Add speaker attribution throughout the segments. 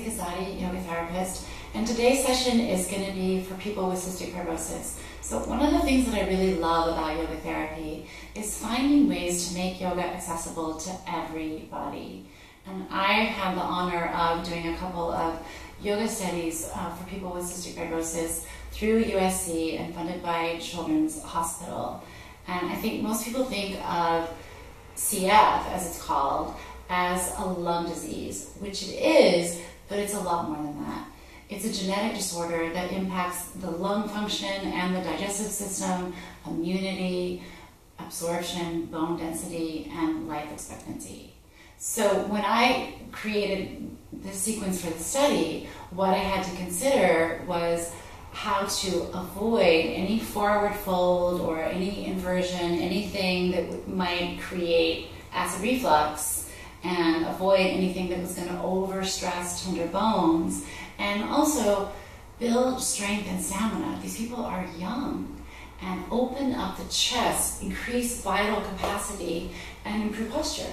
Speaker 1: Azadi, yoga therapist, and today's session is going to be for people with cystic fibrosis. So one of the things that I really love about yoga therapy is finding ways to make yoga accessible to everybody. And I had the honor of doing a couple of yoga studies for people with cystic fibrosis through USC and funded by Children's Hospital. And I think most people think of CF, as it's called, as a lung disease, which it is, but it's a lot more than that. It's a genetic disorder that impacts the lung function and the digestive system, immunity, absorption, bone density, and life expectancy. So when I created the sequence for the study, what I had to consider was how to avoid any forward fold or any inversion, anything that might create acid reflux, and avoid anything that was going to overstress tender bones, and also build strength and stamina. These people are young, and open up the chest, increase vital capacity, and improve posture.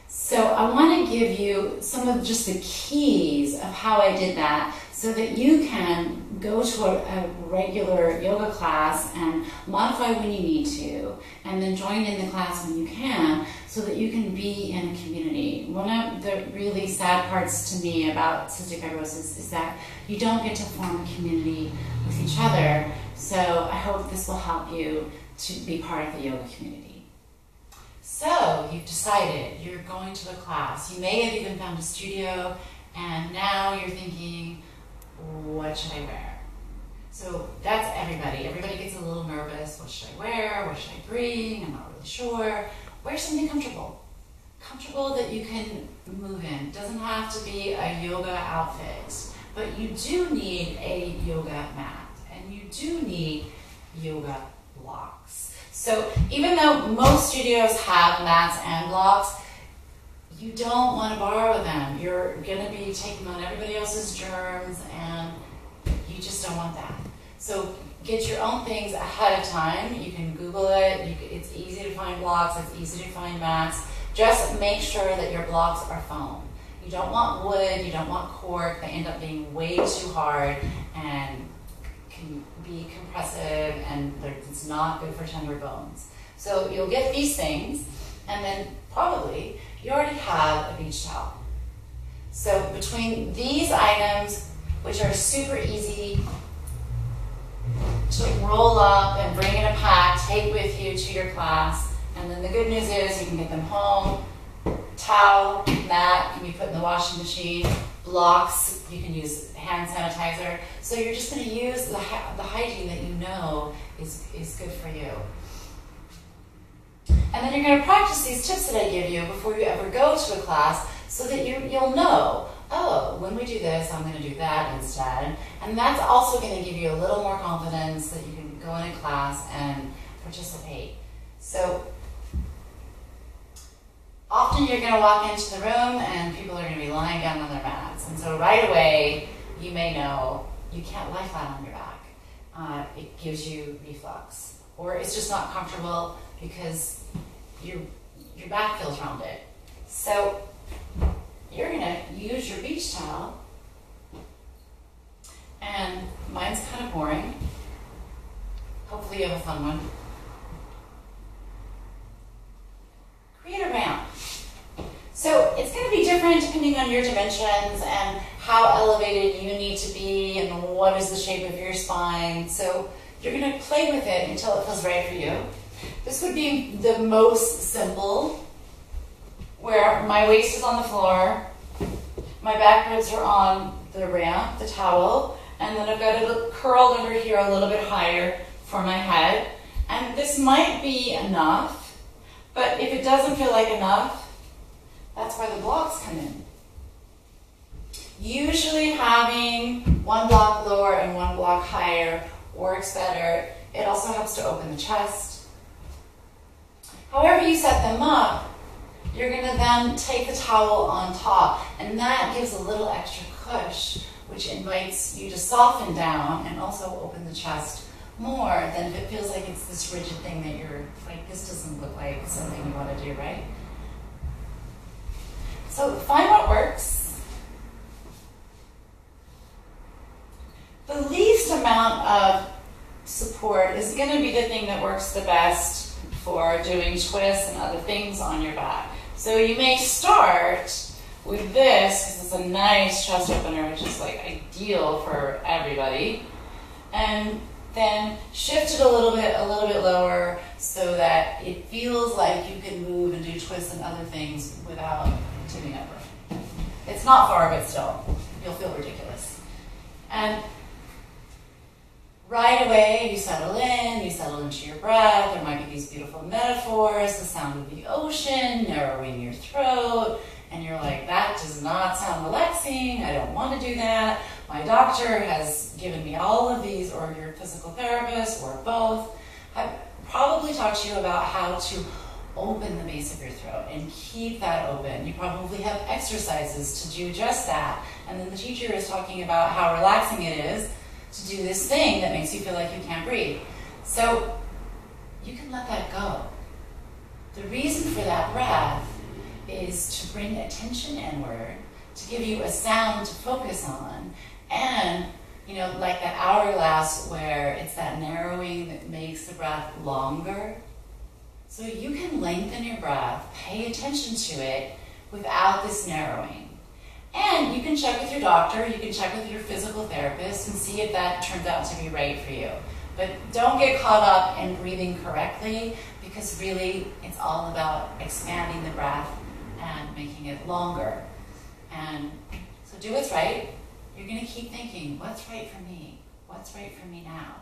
Speaker 1: So I want to give you some of just the keys of how I did that so that you can go to a regular yoga class and modify when you need to, and then join in the class when you can so that you can be in a community. One of the really sad parts to me about cystic fibrosis is that you don't get to form a community with each other. So I hope this will help you to be part of the yoga community. So you've decided you're going to a class. You may have even found a studio, and now you're thinking, what should I wear? So that's everybody. Everybody gets a little nervous. What should I wear? What should I bring? I'm not really sure. Wear something comfortable. Comfortable that you can move in. It doesn't have to be a yoga outfit, but you do need a yoga mat, and you do need yoga blocks. So even though most studios have mats and blocks, you don't want to borrow them. You're going to be taking on everybody else's germs, and you just don't want that. So get your own things ahead of time. You can Google it. It's easy to find blocks. It's easy to find mats. Just make sure that your blocks are foam. You don't want wood. You don't want cork. They end up being way too hard and can be compressive, and it's not good for tender bones. So you'll get these things, and then probably you already have a beach towel. So between these items, which are super easy to roll up and bring in a pack, take with you to your class, and then the good news is you can get them home. Towel, mat can be put in the washing machine. Blocks, you can use hand sanitizer. So you're just going to use the hygiene that you know is good for you. And then you're going to practice these tips that I give you before you ever go to a class so that you'll know, oh, when we do this, I'm going to do that instead. And that's also going to give you a little more confidence that you can go in a class and participate. So often you're going to walk into the room and people are going to be lying down on their mats. And so right away, you may know you can't lie flat on your back. It gives you reflux. Or it's just not comfortable because your back feels rounded. So you're going to use your beach towel. And mine's kind of boring. Hopefully you have a fun one. Create a ramp. So it's going to be different depending on your dimensions and how elevated you need to be and what is the shape of your spine. So you're going to play with it until it feels right for you. This would be the most simple, where my waist is on the floor, my back ribs are on the ramp, the towel, and then I've got it curled under here a little bit higher for my head. And this might be enough, but if it doesn't feel like enough, that's where the blocks come in. Usually having one block lower and one block higher works better. It also helps to open the chest. However you set them up, you're going to then take the towel on top, and that gives a little extra push, which invites you to soften down and also open the chest more than if it feels like it's this rigid thing that you're like, this doesn't look like something you want to do, right? So find what works. support is going to be the thing that works the best for doing twists and other things on your back. So you may start with this, because it's a nice chest opener, which is like ideal for everybody. And then shift it a little bit lower so that it feels like you can move and do twists and other things without tipping over. It's not far, but still, you'll feel ridiculous. And right away, you settle into your breath. There might be these beautiful metaphors, the sound of the ocean, narrowing your throat, and you're like, that does not sound relaxing, I don't want to do that. My doctor has given me all of these, or your physical therapist, or both. I've probably talked to you about how to open the base of your throat and keep that open. You probably have exercises to do just that. And then the teacher is talking about how relaxing it is to do this thing that makes you feel like you can't breathe. So you can let that go. The reason for that breath is to bring attention inward, to give you a sound to focus on, and like that hourglass where it's that narrowing that makes the breath longer. So you can lengthen your breath, pay attention to it without this narrowing. And you can check with your doctor, you can check with your physical therapist and see if that turns out to be right for you. But don't get caught up in breathing correctly, because really it's all about expanding the breath and making it longer. And so do what's right. You're going to keep thinking, what's right for me? What's right for me now?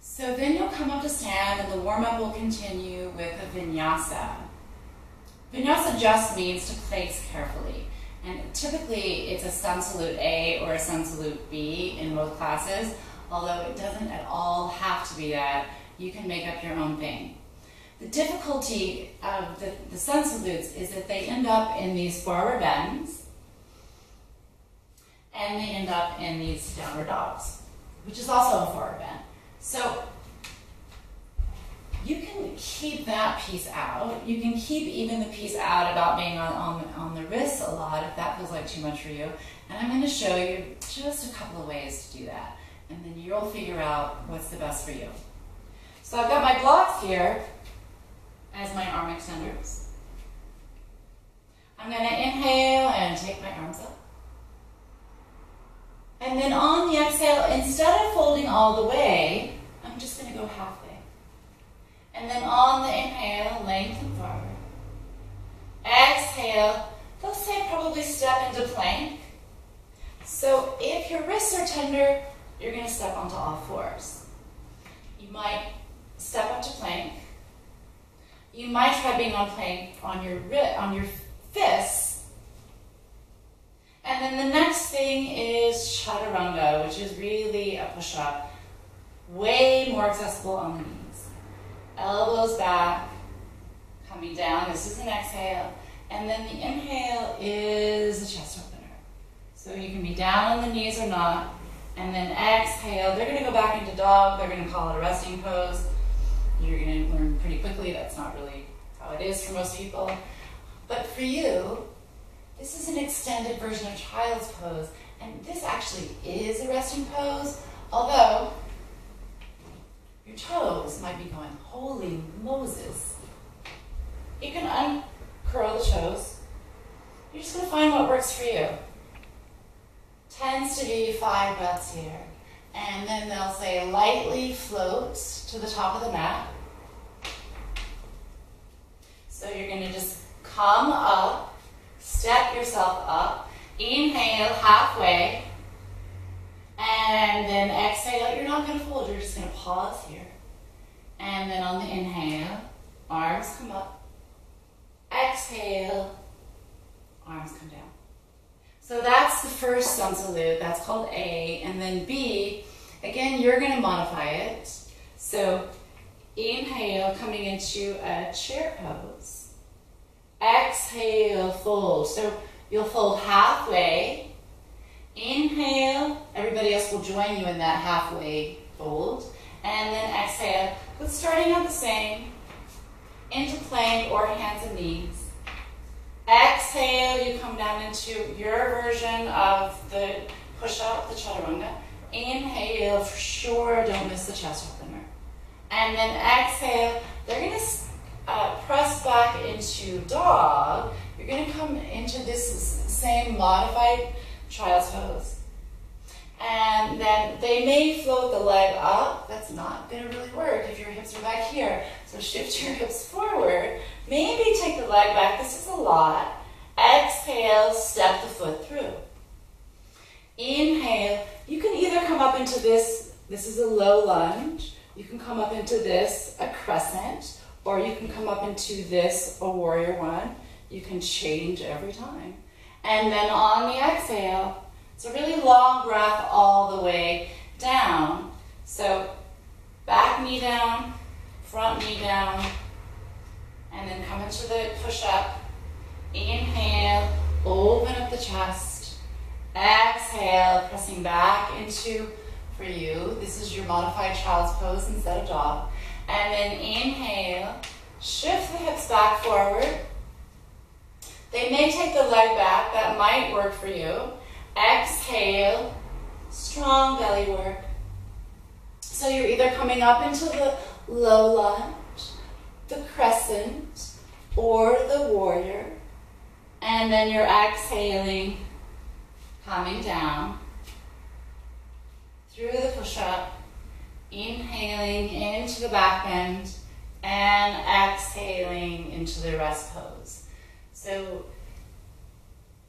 Speaker 1: So then you'll come up to stand, and the warm-up will continue with a vinyasa. Vinyasa just means to place carefully. And typically it's a sun salute A or a sun salute B in most classes, although it doesn't at all have to be that. You can make up your own thing. The difficulty of the sun salutes is that they end up in these forward bends, and they end up in these downward dogs, which is also a forward bend. So you can keep that piece out. You can keep even the piece out about being on the wrists a lot if that feels like too much for you. And I'm going to show you just a couple of ways to do that. And then you'll figure out what's the best for you. So I've got my blocks here as my arm extenders. I'm going to inhale and take my arms up. And then on the exhale, instead of folding all the way, I'm just going to go halfway. And then on the inhale, lengthen forward. Exhale, let's say probably step into plank. So if your wrists are tender, you're going to step onto all fours. You might step up to plank. You might try being on plank on your fists. And then the next thing is chaturanga, which is really a push-up. Way more accessible on the knees. Elbows back, coming down. This is an exhale. And then the inhale is a chest opener. So you can be down on the knees or not. And then exhale. They're going to go back into dog. They're going to call it a resting pose. You're going to learn pretty quickly that's not really how it is for most people. But for you, this is an extended version of child's pose. And this actually is a resting pose, although your toes might be going, holy Moses. You can uncurl the toes. You're just going to find what works for you. Tends to be 5 breaths here. And then they'll say lightly float to the top of the mat. So you're going to just come up, step yourself up, inhale halfway, and then exhale. You're not going to fold, you're just going to pause here. And then on the inhale, arms come up. Exhale, arms come down. So that's the first sun salute, that's called A. And then B, again, you're going to modify it. So inhale, coming into a chair pose. Exhale, fold. So you'll fold halfway. Inhale, everybody else will join you in that halfway fold. And then exhale, but starting out the same, into plank or hands and knees. Exhale, you come down into your version of the push-up, the chaturanga. Inhale, for sure, don't miss the chest opener. And then exhale. They're going to press back into dog. You're going to come into this same modified child's pose. And then they may float the leg up. That's not going to really work if your hips are back here. So shift your hips forward. Maybe take the leg back. This is a lot. Exhale, step the foot through. Inhale. You can either come up into this. This is a low lunge. You can come up into this, a crescent, or you can come up into this, a warrior one. You can change every time. And then on the exhale, it's a really long breath all the way down. So back knee down, front knee down, and then come into the push-up. Inhale, open up the chest. Exhale, pressing back into, for you, this is your modified child's pose instead of dog. And then inhale, shift the hips back forward. They may take the leg back, that might work for you. Exhale, strong belly work. So you're either coming up into the low lunge, the crescent, or the warrior. And then you're exhaling, coming down through the push-up, inhaling into the back bend, and exhaling into the rest pose. So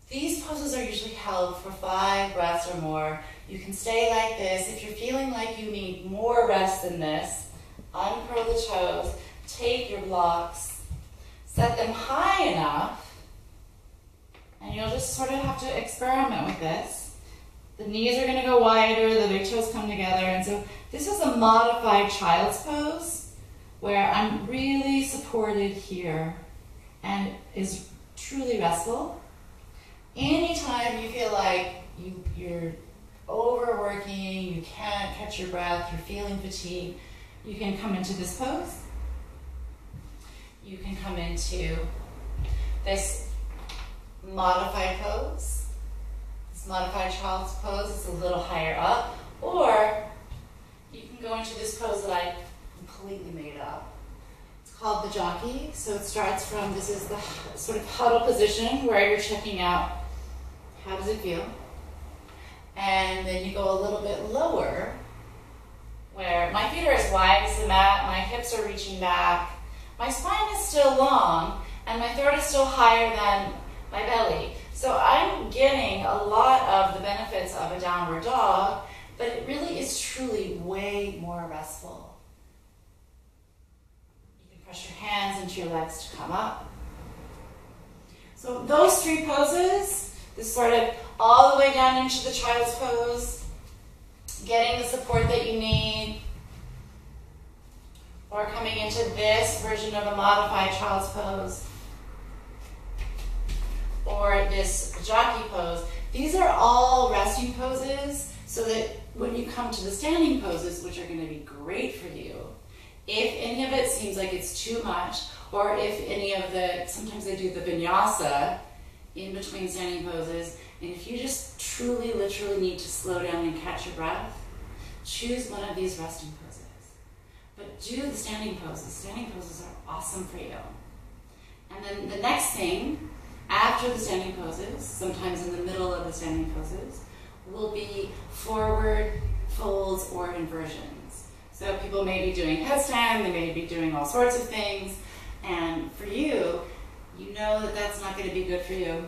Speaker 1: these poses are usually held for 5 breaths or more. You can stay like this. If you're feeling like you need more rest than this, uncurl the toes, take your blocks, set them high enough, and you'll just sort of have to experiment with this. The knees are going to go wider, the big toes come together, and so this is a modified child's pose where I'm really supported here and is truly restful. Anytime you feel like you're overworking, you can't catch your breath, you're feeling fatigued, you can come into this pose. You can come into this modified pose. This modified child's pose is a little higher up. Or you can go into this pose that I completely made up. It's called the jockey. So it starts from, this is the sort of huddle position where you're checking out how does it feel. And then you go a little bit lower where my feet are as wide as the mat, my hips are reaching back, my spine is still long, and my throat is still higher than my belly. So I'm getting a lot of the benefits of a downward dog, but it really is truly way more restful. You can press your hands into your legs to come up. So those 3 poses, this sort of all the way down into the child's pose, getting the support that you need, or coming into this version of a modified child's pose, or this jockey pose. These are all resting poses so that when you come to the standing poses, which are going to be great for you, if any of it seems like it's too much, or if any of the, sometimes they do the vinyasa in between standing poses, and if you just truly, literally need to slow down and catch your breath, choose one of these resting poses. But do the standing poses. Standing poses are awesome for you. And then the next thing, after the standing poses, sometimes in the middle of the standing poses, will be forward folds or inversions. So people may be doing headstand, they may be doing all sorts of things, and for you, you know that that's not going to be good for you.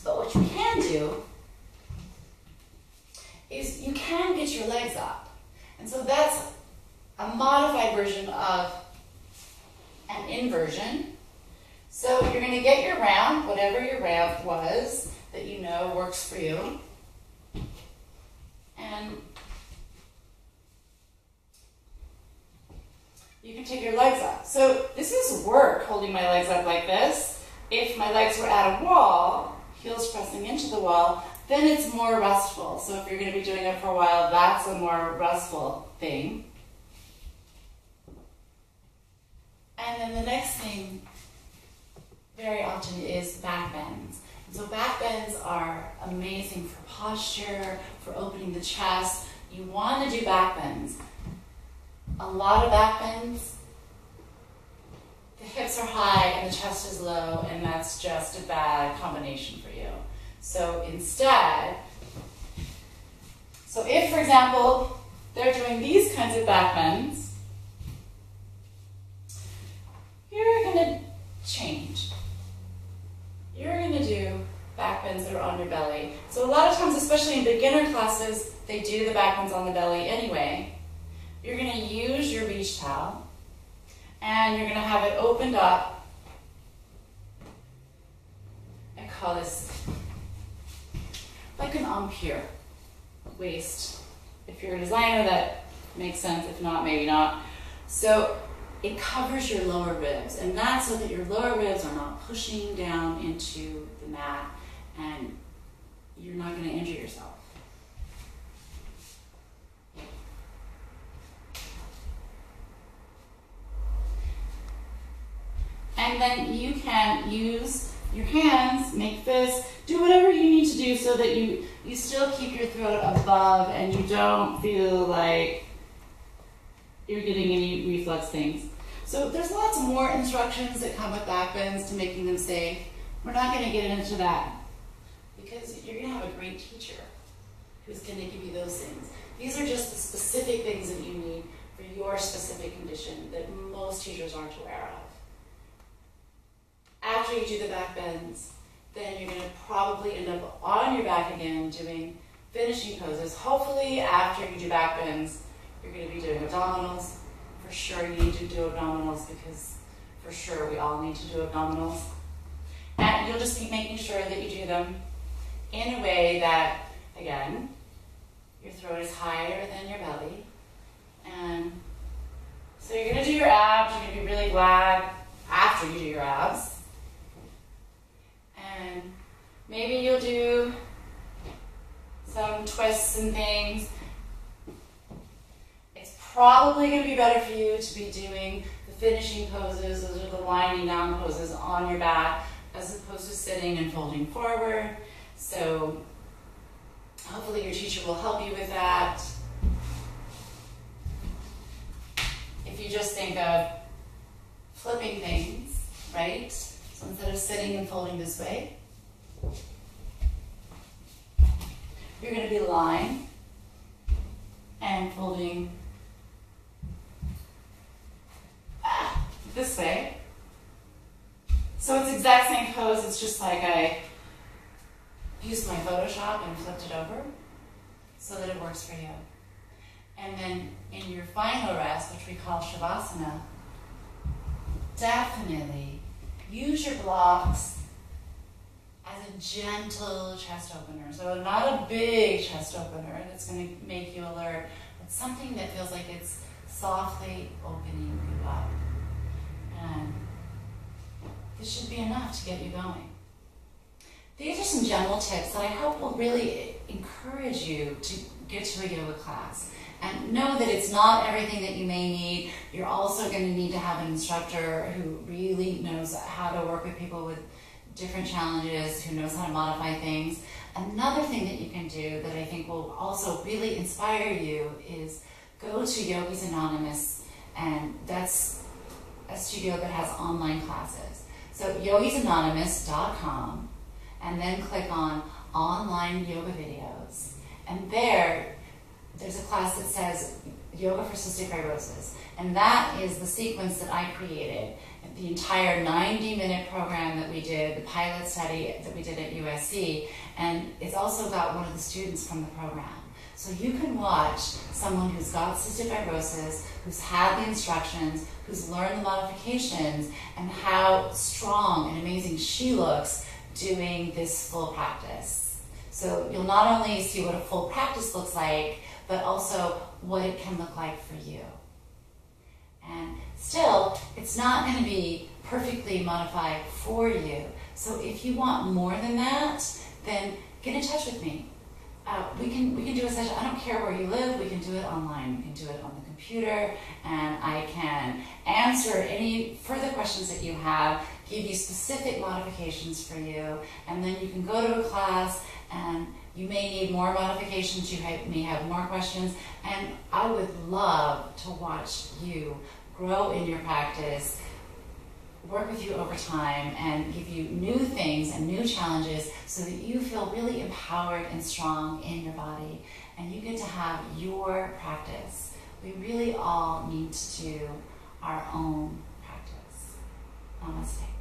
Speaker 1: But what you can do is you can get your legs up. And so that's a modified version of an inversion. So you're going to get your round, whatever your round was that you know works for you. And you can take your legs up. So this is work, holding my legs up like this. If my legs were at a wall, heels pressing into the wall, then it's more restful. So if you're going to be doing it for a while, that's a more restful thing. And then the next thing very often is back bends. And so back bends are amazing for posture, for opening the chest. You want to do back bends. a lot of back bends, the hips are high and the chest is low, and that's just a bad combination for you. So instead, so if, for example, they're doing these kinds of back bends, you're going to change. You're going to do back bends that are on your belly. So a lot of times, especially in beginner classes, they do the back bends on the belly anyway. You're going to use your beach towel, and you're going to have it opened up. I call this like an empire waist. If you're a designer, that makes sense. If not, maybe not. So it covers your lower ribs, and that's so that your lower ribs are not pushing down into the mat, and you're not going to injure yourself. And then you can use your hands, make fists, do whatever you need to do so that you still keep your throat above and you don't feel like you're getting any reflux things. So there's lots more instructions that come with back bends to making them safe. We're not going to get into that because you're going to have a great teacher who's going to give you those things. These are just the specific things that you need for your specific condition that most teachers aren't aware of. After you do the back bends, then you're going to probably end up on your back again doing finishing poses. Hopefully after you do back bends, you're going to be doing abdominals. For sure you need to do abdominals because for sure we all need to do abdominals. And you'll just be making sure that you do them in a way that, again, your throat is higher than your belly. And so you're going to do your abs. You're going to be really glad after you do your abs. And maybe you'll do some twists and things. It's probably going to be better for you to be doing the finishing poses, those are the winding down poses on your back, as opposed to sitting and folding forward. So hopefully your teacher will help you with that. If you just think of flipping things, right? So instead of sitting and folding this way, you're going to be lying and folding this way. So it's the exact same pose, it's just like I used my Photoshop and flipped it over so that it works for you. And then in your final rest, which we call Shavasana, definitely use your blocks as a gentle chest opener. So not a big chest opener that's going to make you alert, but something that feels like it's softly opening you up. And this should be enough to get you going. These are some general tips that I hope will really encourage you to get to a yoga class. And know that it's not everything that you may need. You're also going to need to have an instructor who really knows how to work with people with different challenges, who knows how to modify things. Another thing that you can do that I think will also really inspire you is go to Yogis Anonymous, and that's a studio that has online classes. So yogisanonymous.com, and then click on online yoga videos, and there's a class that says Yoga for Cystic Fibrosis, and that is the sequence that I created. The entire 90-minute program that we did, the pilot study that we did at USC, and it's also got one of the students from the program. So you can watch someone who's got cystic fibrosis, who's had the instructions, who's learned the modifications, and how strong and amazing she looks doing this full practice. So you'll not only see what a full practice looks like, but also what it can look like for you. And still, it's not going to be perfectly modified for you. So if you want more than that, then get in touch with me. We can do a session. I don't care where you live. We can do it online. We can do it on the computer, and I can answer any further questions that you have, give you specific modifications for you, and then you can go to a class and You may need more modifications, you may have more questions, and I would love to watch you grow in your practice, work with you over time, and give you new things and new challenges so that you feel really empowered and strong in your body, and you get to have your practice. We really all need to do our own practice. Namaste.